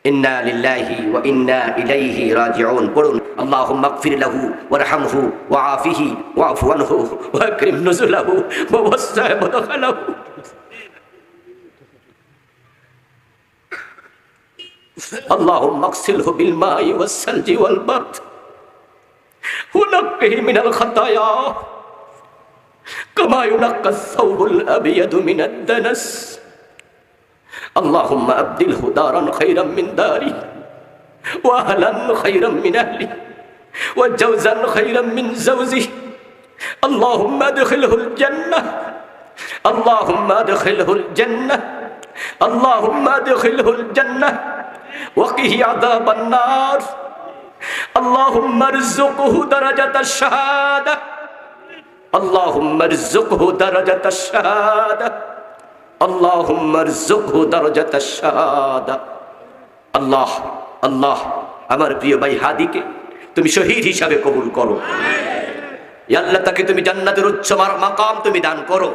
ইন্না লিল্লাহি ওয়া ইন্না ইলাইহি রাজিউন। পড়ুন, আল্লাহুম্মা ইগফির লাহু ওয়ারহামহু ওয়াআফিহি ওয়া'ফু আনহু ওয়া আকরিম নুজুলাহু ওয়া ওয়াসসি' মুদখালাহু। اللهم اغسله بالماء والثلج والبرد ونقه من الخطايا كما ينقى الثوب الأبيض من الدنس اللهم أبدله دارا خيرا من داري وأهلا خيرا من أهلي وجوزا خيرا من زوجي اللهم ادخله الجنة اللهم ادخله الجنة اللهم ادخله الجنة وقه عذاب النار اللهم ارزقه درجة الشهادة اللهم ارزقه درجة الشهادة اللهم ارزقه درجة الشهادة আল্লাহ আল্লাহ আমার প্রিয় ভাই হাদিকে তুমি শহীদ হিসাবে কবুল করো। ইয়া আল্লাহ, তাকে তুমি জান্নাতের উচ্চ মাকাম তুমি দান করো।